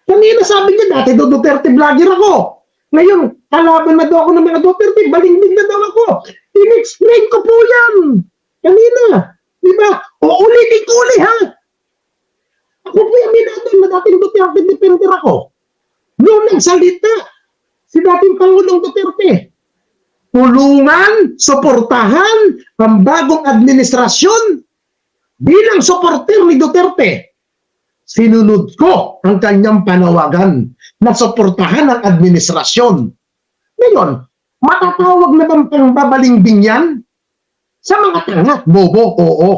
kanina sabi niya dati Duterte vlogger ako. Ngayon, kalaban na daw ako ng mga Duterte, balingbing na daw ako. In-explain ko po yan. Kanina. Di ba? O ulitin ko uli ha. Ako po yung minatang na dating Duterte defender ako. Noong nagsalita, si dating Pangulong Duterte, tulungan, suportahan ang bagong administrasyon bilang suporter ni Duterte. Sinunod ko ang kanyang panawagan na suportahan ang administrasyon. Ngayon, matatawag na bang pangbabalingbing yan? Sa mga tanga, bobo, oo.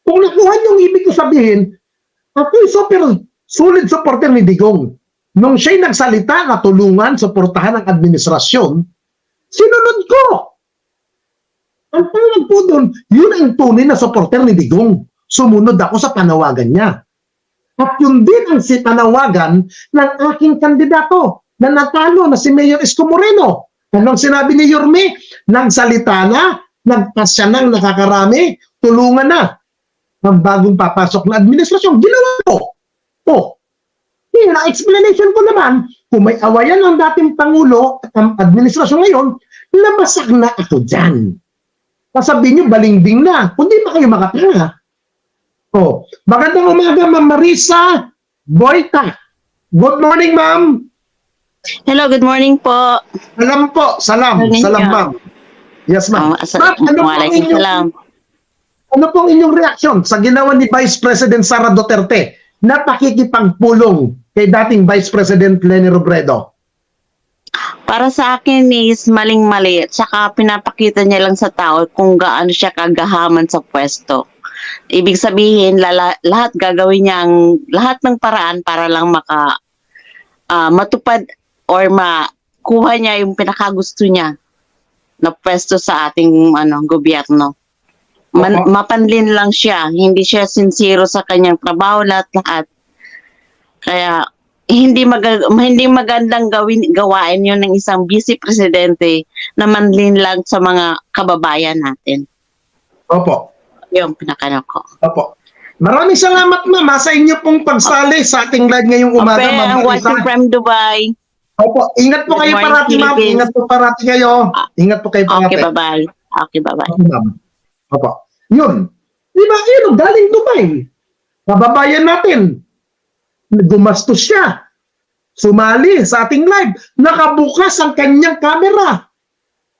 Kung nakuha niyong ibig ko sabihin, ako'y super solid supporter ni Digong. Nung siya'y nagsalita na tulungan, suportahan ang administrasyon, sinunod ko. Ang tawag po doon, yun ang tunay na supporter ni Digong. Sumunod ako sa panawagan niya. At yun din ang panawagan ng aking kandidato na natalo na si Mayor Isko Moreno. Anong sinabi ni Yorme? Nagsalita na, nagpasya nang nakakarami, tulungan na ang bagong papasok na administrasyon. Ginawa ko. Oh, yun, ang explanation ko naman, kung may awayan ang dating Pangulo at ang administrasyon ngayon, labasak na ako dyan. Sasabihin nyo, balingbing na. Kung di ba kayo makatanga? Oh, magandang umaga, Ma'am Marisa Boyta. Good morning, ma'am. Hello, good morning po. Salam po. Salam. Morning, Salam, yeah. ma'am. Yes, ma'am. Ma'am, Waalaikumsalam. ano pong inyong reaksyon sa ginawa ni Vice President Sara Duterte na pakikipagpulong kay dating Vice President Leni Robredo? Para sa akin is maling-mali at saka pinapakita niya lang sa tao kung gaano siya kagahaman sa pwesto. Ibig sabihin, lahat gagawin niya lahat ng paraan para lang matupad or makuha niya yung pinakagusto niya na pwesto sa ating gobyerno. Mapanlin lang siya, hindi siya sincero sa kanyang trabaho lahat. Kaya hindi magandang gawain yun ng isang vice presidente na manlin lang sa mga kababayan natin. Opo. Yung pinakano ko. Opo. Maraming salamat, ma'am, sa inyo pong pagsali sa ating live ngayong umaga, Okay, ma'am. I'm watching from Dubai. Opo. Ingat po Good kayo morning, parati, ma'am. Philippines. Ingat po parati kayo. Ingat po kayo parati. Okay, bye-bye. Okay, bye-bye. Opo, ma'am. Opo. Yun. Di ba, yun, galing Dubai. Kababayan natin. Gumastos siya. Sumali sa ating live. Nakabukas ang kanyang camera.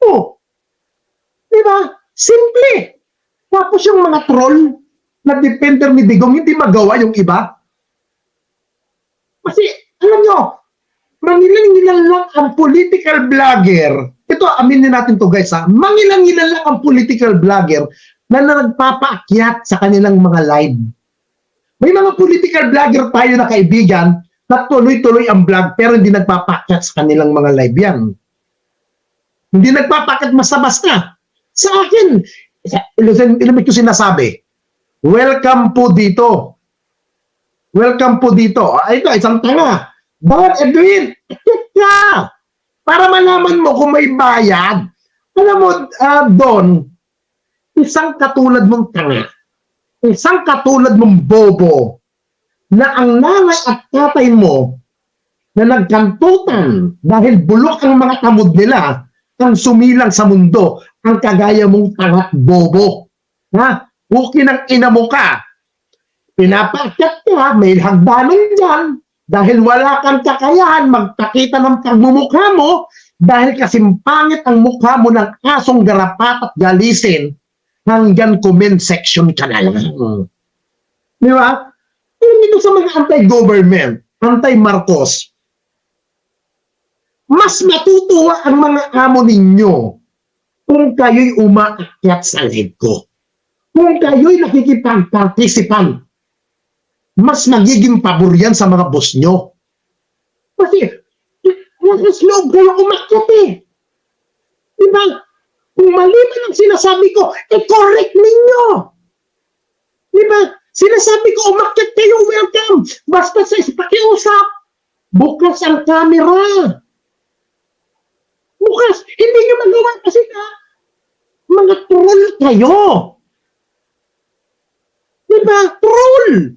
Oh. Di ba? Simple. Tapos yung mga troll na defender ni Digong, hindi magawa yung iba. Kasi, alam nyo, mangilan-ngilan lang ang political vlogger. Ito, aminin natin to guys ha. Mangilan-ngilan lang ang political vlogger na nagpapaakyat sa kanilang mga live. May mga political vlogger tayo na kaibigan na tuloy-tuloy ang vlog pero hindi nagpapaakyat sa kanilang mga live yan. Hindi nagpapaakyat basta-basta. Sa akin, ilan ko sinasabi, welcome po dito. Welcome po dito. Ito, isang tanga. Bakit Edwin? Akit ka. Para malaman mo kung may bayad. Alam mo, Don, isang katulad mong tanga, isang katulad mong bobo, na ang nanay at tatay mo na nagkantutan dahil bulok ang mga tamod nila ang sumilang sa mundo, ang kagaya mong tangat bobo. Ha? Uki ng ina mo ka. Pinapaakyat ka, may hagdanan dyan, dahil wala kang kakayahan magpakita ng pagmumukha mo, dahil kasing pangit ang mukha mo ng asong garapat at galisin, hanggang comment section ka na lang. Di ba? Alam nito sa mga anti-government, anti-Marcos, mas matutuwa ang mga amo ninyo kung kayo'y umaakyat sa live ko. Kung kayo'y nakikipag-participan, mas magiging pabor yan sa mga boss nyo. Kasi, mas loob ko lang umakyat eh. Diba? Kung mali man ang sinasabi ko, correct ninyo. Diba? Sinasabi ko, umakyat kayo, welcome. Basta sa pakiusap, bukas ang camera. Bukas, hindi nyo magawa kasi mga troll kayo. Diba? Troll.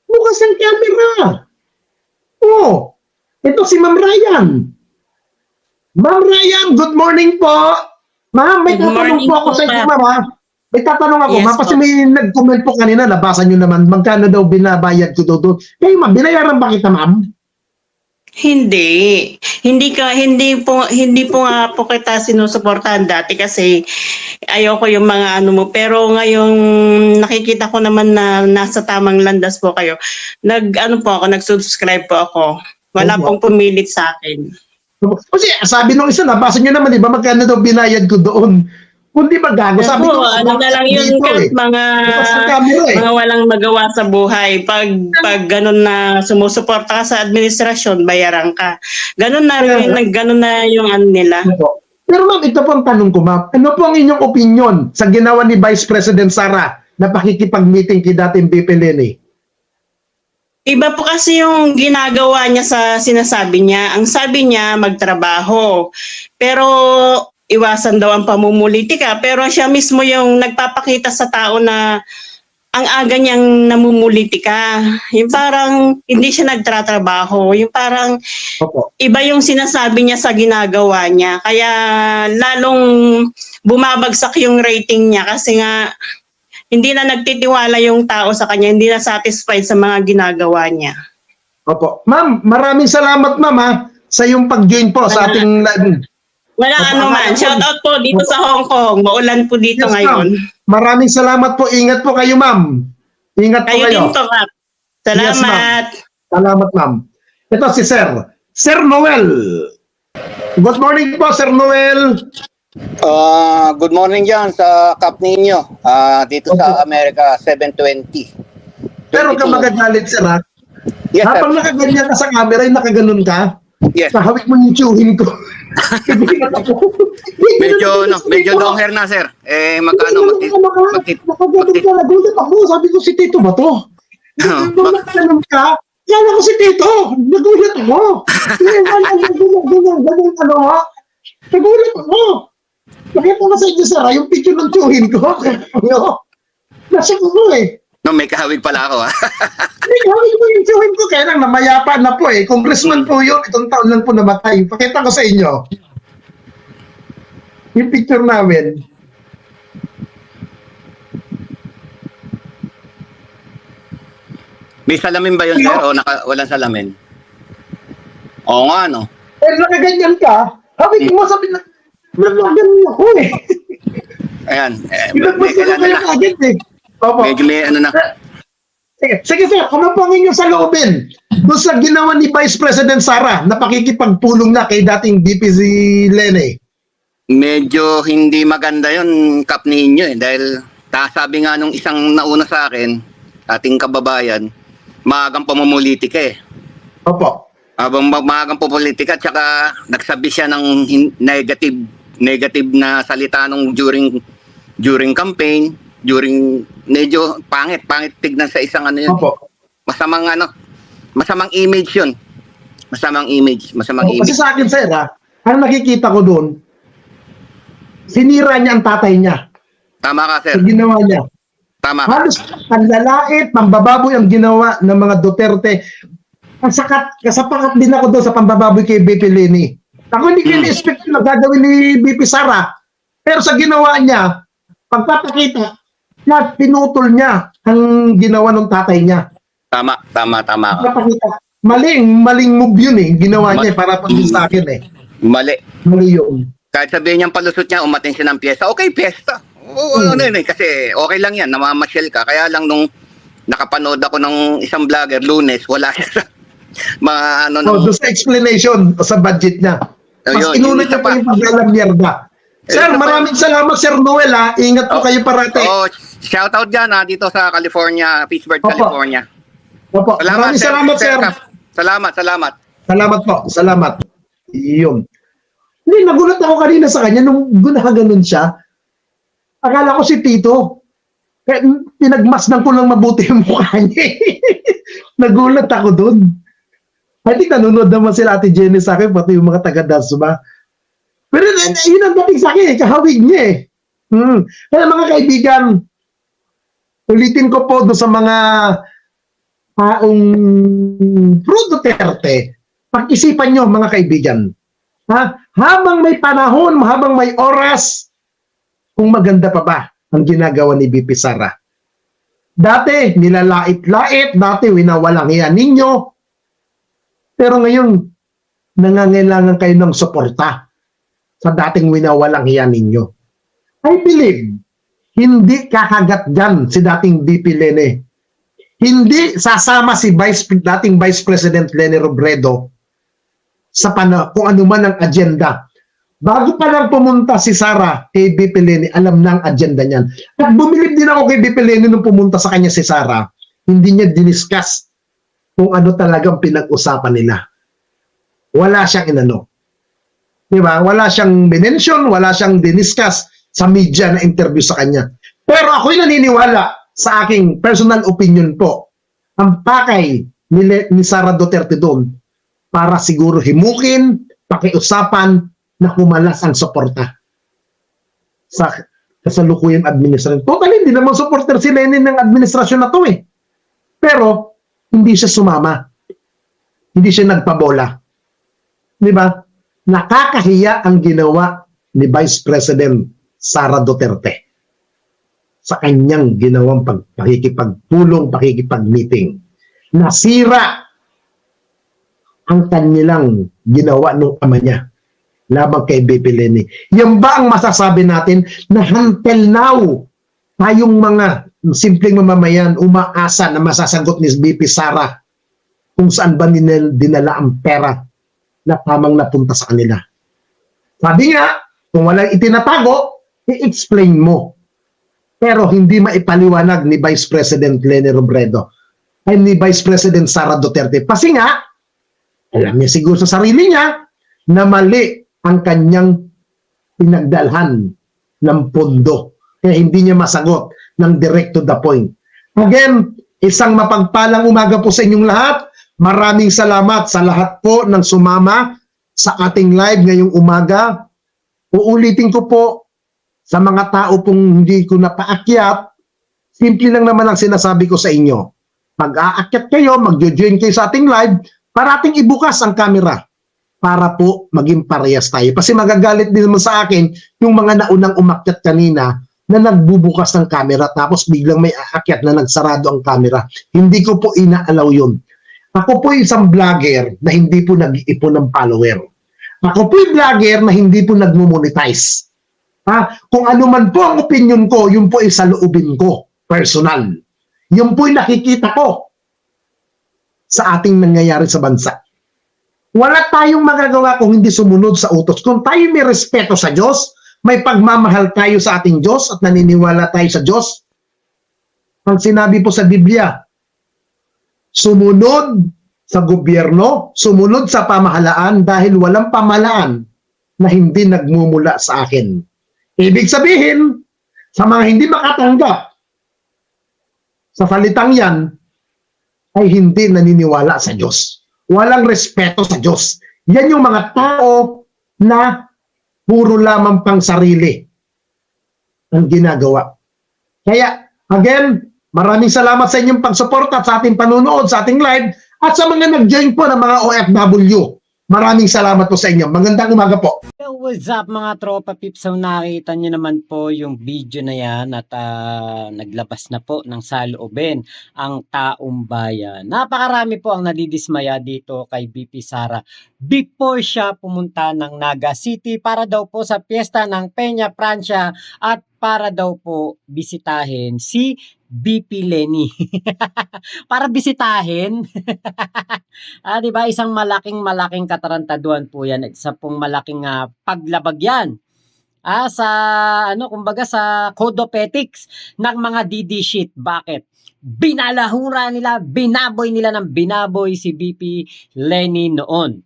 Bukas ang camera. Oh, ito si Ma'am Ryan. Ma'am Ryan, good morning po. Ma'am, may Good tatanong morning po ako po, sa inyo, sir. ma'am. Ha? May tatanong ako, Yes, ma'am, kasi po. may nag-comment po kanina, nabasa nyo naman, magkano daw binabayad ko doon. Kayo, ma'am, binayaran ba kita, ma'am? Hindi. Hindi po nga po kita sinusuportahan dati kasi ayoko yung mga ano mo. Pero ngayong nakikita ko naman na nasa tamang landas po kayo. Nag-subscribe po ako. Wala Opo. pong pumilit sa akin. Kasi sabi nung isa, nabasa nyo naman, di ba, magkano daw binayad ko doon? Kung di ba gago, sabi ko, Ano na lang yun, dito, Kat, Bukas ang camera, eh. mga walang magawa sa buhay. Pag ganun na sumusuporta ka sa administrasyon, bayaran ka. Ganun na yung ano nila. Opo. Pero ma'am, ito po ang tanong ko, ma'am. Ano po ang inyong opinion sa ginawa ni Vice President Sara na pakikipag-meeting kay dating VP Leni? Iba po kasi yung ginagawa niya sa sinasabi niya. Ang sabi niya, magtrabaho. Pero iwasan daw ang pamumulitika. Pero siya mismo yung nagpapakita sa tao na ang aga niyang namumulitika. Yung parang hindi siya nagtratrabaho. Yung parang Opo. iba yung sinasabi niya sa ginagawa niya. Kaya lalong bumabagsak yung rating niya kasi nga hindi na nagtitiwala yung tao sa kanya, hindi na satisfied sa mga ginagawa niya. Opo. Ma'am, maraming salamat, ma'am, ha, sa yung pag-join po sa ating live. Wala ano man. Shout out po dito sa Hong Kong. Maulan po dito Yes, ngayon. ma'am. Maraming salamat po. Ingat po kayo, ma'am. Ingat po Kayo kayo. din to, Kap. Salamat. Salamat, ma'am. Ito si Sir. Sir Noel. Good morning po, Sir Noel. Good morning dyan sa Cap ninyo. Dito sa Amerika, 7:20. Pero ka magagalit, Sir, ha? Yes, sir. Habang nakaganyan ka sa camera, yung nakaganon ka, Yes. kahawik mo yung chewin ko. Medyo long hair na, sir. Magkano? Nakaganon ka, nagulat ako. Sabi ko, si Tito ba to? Nung nakaganon ka, kala ko si Tito. Nagulat ako. Ganyan, ano ha? Nagulat ako. Nakita ko sa inyo, Sir, yung picture ng chewin ko. Ano? Nasa ko eh. No, may kahawig pala ako, ha? Hawig mo yung chewin ko, kaya lang namayapa na po eh. Congressman po yun, itong taon lang po namatay. Pakita ko sa inyo. Yung picture namin. May salamin ba yun, sir? O walang salamin? Oo nga, no? Eh, nakaganyan ka, hawig mo sabi na, nakaganyan ako eh. Ayan. Pinagmas ko kayo agad eh. Opo. Medyo may ano na. Sige sir, ano po ang inyong saloobin doon sa ginawa ni Vice President Sara na pakikipagpulong na kay dating VP Leni? Medyo hindi maganda yun, Cap ninyo eh. Dahil sabi nga nung isang nauna sa akin, ating kababayan, maagang pamumulitika eh. Opo. Habang maagang pamumulitika, tsaka nagsabi siya ng negative na salita nung during campaign, medyo pangit tignan sa isang ano yun. Opo. Masamang image yun. masamang image, masamang Kasi image. sa akin, sir, ang nakikita ko doon, sinira niya ang tatay niya. Tama ka, sir. Sa ginawa niya. Tama ka. Halos panlalait, pambababoy ang ginawa ng mga Duterte. Kasapakat din ako doon sa pambababoy kay BP Leni. Ako hindi ko in-expect na gagawin ni BP Sara. Pero sa ginawa niya, pagpapakita, na pinutol niya ang ginawa ng tatay niya. Tama ka. Pagpapakita. Maling move yun ginawa niya para pang sa akin Mali. Mali yun. Kahit sabihin niyang palusot niya, umatin siya ng piyesta. Okay, piyesta. Oo, kasi okay lang yan, namamasyal ka. Kaya lang nung nakapanood ako ng isang vlogger, Lunes, wala siya sa mga doon sa explanation o sa budget niya. Mas inuna niya pa yung paglalamyerda. Sir, maraming salamat, Sir Noel, Ingat po kayo parate. Shoutout dyan, dito sa California, Pittsburgh, California. Opo. Maraming salamat, sir. Salamat. Salamat po. Salamat. Iyon. Hindi, nagulat ako kanina sa kanya nung gunaganon siya. Akala ko si Tito. Pinagmasdan ko lang mabuti yung mukha niya. Nagulat ako dun. I think nanonood naman sila Ate Jenny sa akin, pati yung mga taga-Dasma. Pero yun ang dating sa akin, kahawig niya Kaya mga kaibigan, ulitin ko po doon sa mga taong pro Duterte, pag-isipan nyo mga kaibigan. Habang may panahon, habang may oras, kung maganda pa ba ang ginagawa ni BP Sara. Dati, nilalait-lait, dati winawalang yan ninyo. Pero ngayon, nangangailangan kayo ng suporta sa dating winawalang yan ninyo. I believe, hindi kakagat dyan si dating BP Leni. Hindi sasama si dating Vice President Leni Robredo sa kung ano man ang agenda. Bago pa lang pumunta si Sara kay BP Leni, alam na ang agenda niyan. At bumilib din ako kay BP Leni nung pumunta sa kanya si Sara. Hindi niya diniscuss kung ano talagang pinag-usapan nila. Wala siyang inano. Diba? Wala siyang minention, wala siyang diniscuss sa media na interview sa kanya. Pero ako'y naniniwala sa aking personal opinion po, ang pakay ni Sara Duterte doon para siguro himukin, pakiusapan na humalas ang suporta sa kasalukuyang administrasyon. Totally, hindi naman supporter si Lenin ng administrasyon na to Pero, hindi siya sumama. Hindi siya nagpabola. Di ba? Nakakahiya ang ginawa ni Vice President Sara Duterte sa kanyang ginawang pakikipagpulong, pakikipag-meeting. Nasira ang kanilang ginawa nung ama niya labang kay BP Leni. Yan ba ang masasabi natin na until now, tayong mga simpleng mamamayan umaasa na masasagot ni BP Sara kung saan ba dinala ang pera na tamang napunta sa kanila. Sabi nga, kung walang itinatago, i-explain mo. Pero hindi maipaliwanag ni Vice President Leni Robredo ay ni Vice President Sara Duterte. Kasi nga, alam niya siguro sa sarili niya na mali ang kanyang pinagdalhan ng pondo. Kaya hindi niya masagot ng direct to the point. Again, isang mapagpalang umaga po sa inyong lahat. Maraming salamat sa lahat po ng sumama sa ating live ngayong umaga. Uulitin ko po sa mga tao pong hindi ko napaakyat, simple lang naman ang sinasabi ko sa inyo. Pag-aakyat kayo, mag-join kayo sa ating live, para ating ibukas ang camera para po maging parehas tayo. Kasi magagalit din naman sa akin yung mga naunang umakyat kanina na nagbubukas ng camera tapos biglang may aakyat na nagsarado ang camera. Hindi ko po inaalaw yun. Ako po isang vlogger na hindi po nag-iipon ng follower. Ako po yung vlogger na hindi po nagmo-monetize. Kung ano man po ang opinion ko, yun po ay sa loobin ko, personal. Yun po yung nakikita ko sa ating nangyayari sa bansa. Wala tayong magagawa kung hindi sumunod sa utos. Kung tayo may respeto sa Diyos, may pagmamahal tayo sa ating Diyos at naniniwala tayo sa Diyos, ang sinabi po sa Biblia, sumunod sa gobyerno, sumunod sa pamahalaan dahil walang pamahalaan na hindi nagmumula sa akin. Ibig sabihin, sa mga hindi makatanggap sa salitang yan, ay hindi naniniwala sa Diyos. walang respeto sa Diyos. Yan yung mga tao na puro lamang pang sarili ang ginagawa. Kaya, again, maraming salamat sa inyong pagsuporta sa ating panunood, sa ating live, at sa mga nag-join po ng mga OFW. Maraming salamat po sa inyo. Magandang umaga po. Yo, what's up mga tropa pips? So nakita nyo naman po yung video na yan at naglabas na po ng saloobin ang taong bayan. Napakarami po ang nadidismaya dito kay BP Sara before siya pumunta ng Naga City para daw po sa piyesta ng Peña Francia at para daw po bisitahin si BP Leni. Para bisitahin. Di ba? Isang malaking katarantaduhan po yan. Isa pong malaking paglabag yan. Sa kumbaga sa code of ethics ng mga DD shit. Bakit? Binalahura nila, binaboy nila ng binaboy si BP Leni noon.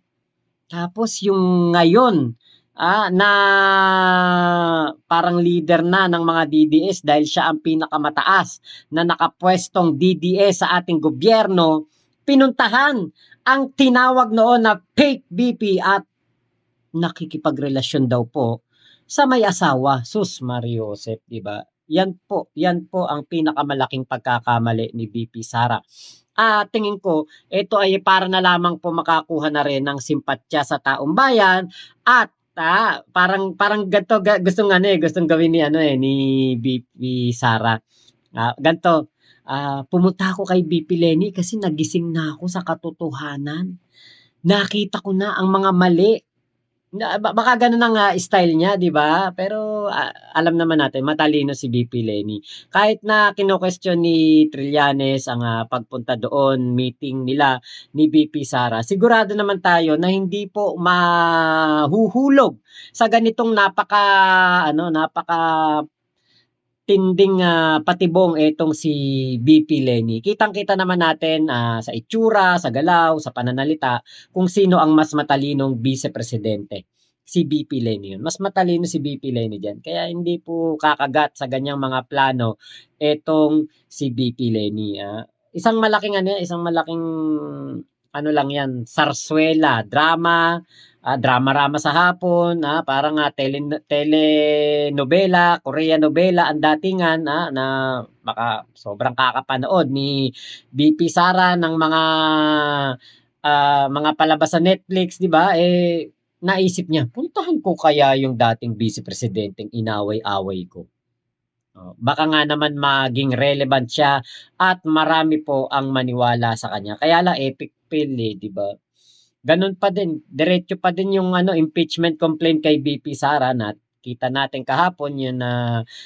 Tapos yung ngayon, na parang leader na ng mga DDS dahil siya ang pinakamataas na nakapwestong DDS sa ating gobyerno, pinuntahan ang tinawag noon na fake BP at nakikipagrelasyon daw po sa may asawa, Sus Mario Joseph, di ba? Yan po ang pinakamalaking pagkakamali ni BP Sara. Tingin ko, ito ay para na lamang po makakuha na rin ng simpatya sa taong bayan at parang ganto gustong gawin ni BP Sara. Ganto, pumunta ako kay BP Leni kasi nagising na ako sa katotohanan. Nakita ko na ang mga mali. Baka ganun ang style niya, di ba? Pero alam naman natin, matalino si BP Leni. Kahit na kino-question ni Trillanes ang pagpunta doon, meeting nila ni BP Sara, sigurado naman tayo na hindi po mahuhulog sa ganitong napaka tinding patibong etong si BP Leni. Kitang-kita naman natin sa itsura, sa galaw, sa pananalita kung sino ang mas matalinong vice-presidente. Si BP Leni yun. Mas matalino si BP Leni dyan. Kaya hindi po kakagat sa ganyang mga plano etong si BP Leni. Isang malaking lang yan, sarswela, drama, drama-rama sa hapon, parang telenovela, Korean novela ang datingan na baka sobrang kakapanood ni BP Sara ng mga palabas sa Netflix, di ba? Naisip niya, puntahan ko kaya yung dating vice presidenteng inaway-away ko. Baka nga naman maging relevant siya at marami po ang maniwala sa kanya. Kaya lang epic fail di ba? Ganun pa din, diretso pa din yung impeachment complaint kay BP Sara na kita natin kahapon yung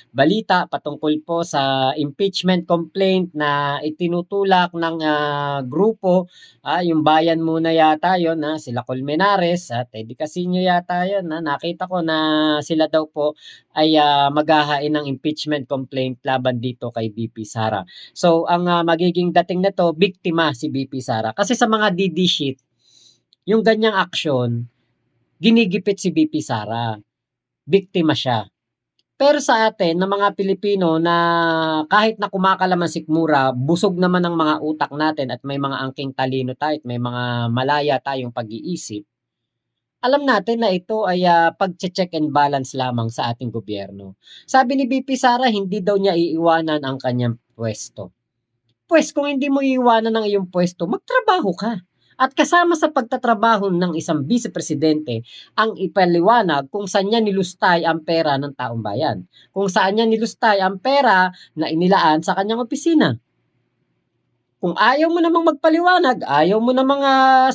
balita patungkol po sa impeachment complaint na itinutulak ng grupo, yung Bayan Muna yata yon, sila Colmenares at Teddy Casino yata yon, nakita ko na sila daw po ay maghahain ng impeachment complaint laban dito kay BP Sara. So ang magiging dating nito, biktima si BP Sara kasi sa mga DD shit, yung ganyang aksyon, ginigipit si BP Sara. Biktima siya. Pero sa atin, na mga Pilipino na kahit na kumakalaman sikmura, busog naman ang mga utak natin at may mga angking talino tayo at may mga malaya tayong pag-iisip, alam natin na ito ay pag-check and balance lamang sa ating gobyerno. Sabi ni BP Sara, hindi daw niya iiwanan ang kanyang pwesto. Pues kung hindi mo iiwanan ang iyong pwesto, magtrabaho ka. At kasama sa pagtatrabaho ng isang vice-presidente ang ipaliwanag kung saan niya nilustay ang pera ng taong bayan. Kung saan niya nilustay ang pera na inilaan sa kanyang opisina. Kung ayaw mo namang magpaliwanag, ayaw mo namang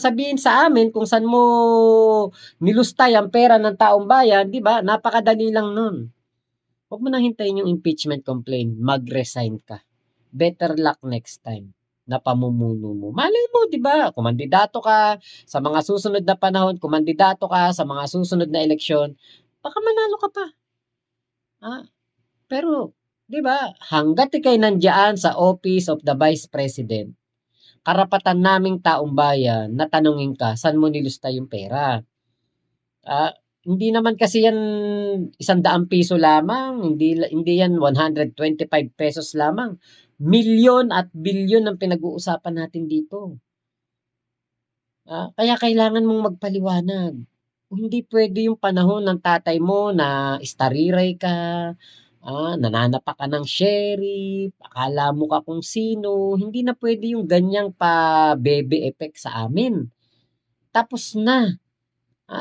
sabihin sa amin kung saan mo nilustay ang pera ng taong bayan, di ba? Napakadali lang nun. Huwag mo nang hintayin yung impeachment complaint, mag-resign ka. Better luck next time na pamumuno mo. Malay mo, di ba? Kumandidato ka sa mga susunod na panahon, kumandidato ka sa mga susunod na eleksyon, baka manalo ka pa. Pero, di ba, hanggat ikay nandiyan sa Office of the Vice President, karapatan naming taong bayan na tanungin ka, saan mo nilusta yung pera? Hindi naman kasi yan 100 piso lamang, hindi yan 125 pesos lamang. Milyon at bilyon ang pinag-uusapan natin dito. Kaya kailangan mong magpaliwanag. Hindi pwede yung panahon ng tatay mo na istariray ka, nananapa ka ng sheriff, akala mo ka kung sino. Hindi na pwede yung ganyang pa-bebe effect sa amin. Tapos na.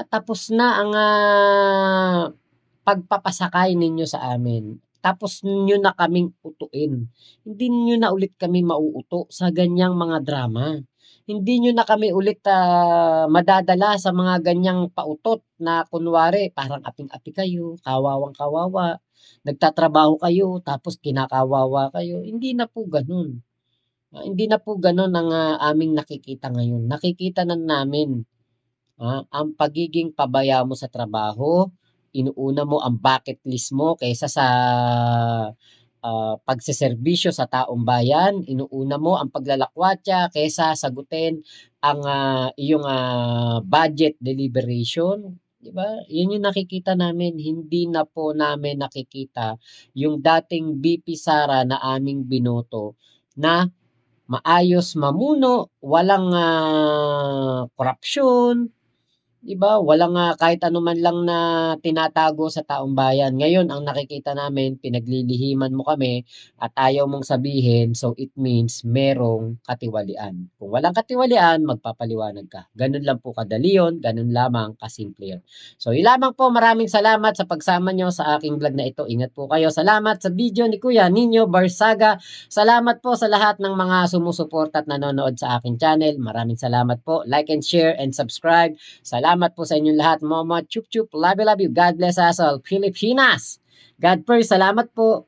Tapos na ang pagpapasakay ninyo sa amin. Tapos nyo na kaming utuin. Hindi nyo na ulit kami mauuto sa ganyang mga drama. Hindi nyo na kami ulit madadala sa mga ganyang pautot na kunwari parang aping-api kayo, kawawang kawawa, nagtatrabaho kayo tapos kinakawawa kayo. Hindi na po ganun. Hindi na po ganun ang aming nakikita ngayon. Nakikita na namin ang pagiging pabaya mo sa trabaho, inuuna mo ang bucket list mo kaysa sa pagseserbisyo sa taong bayan, inuuna mo ang paglalakwatsa kaysa sagutin ang iyong budget deliberation, 'di ba? 'Yun yung nakikita namin, hindi na po namin nakikita yung dating BP Sara na aming binoto na maayos mamuno, walang korupsyon, 'di ba? Walang kahit ano man lang na tinatago sa taong bayan. Ngayon, ang nakikita namin, pinaglilihiman mo kami at ayaw mong sabihin, so it means merong katiwalian. Kung walang katiwalian, magpapaliwanag ka. Ganun lang po kadali yun, ganun lamang kasimple yun. So, yun lamang po, maraming salamat sa pagsama nyo sa aking vlog na ito. Ingat po kayo. Salamat sa video ni Kuya Nino Barsaga. Salamat po sa lahat ng mga sumusuporta at nanonood sa aking channel. Maraming salamat po. Like and share and subscribe. Salamat po sa inyong lahat. Mama, chup chup. Love you, love you. God bless us all. Pilipinas. God first. Salamat po.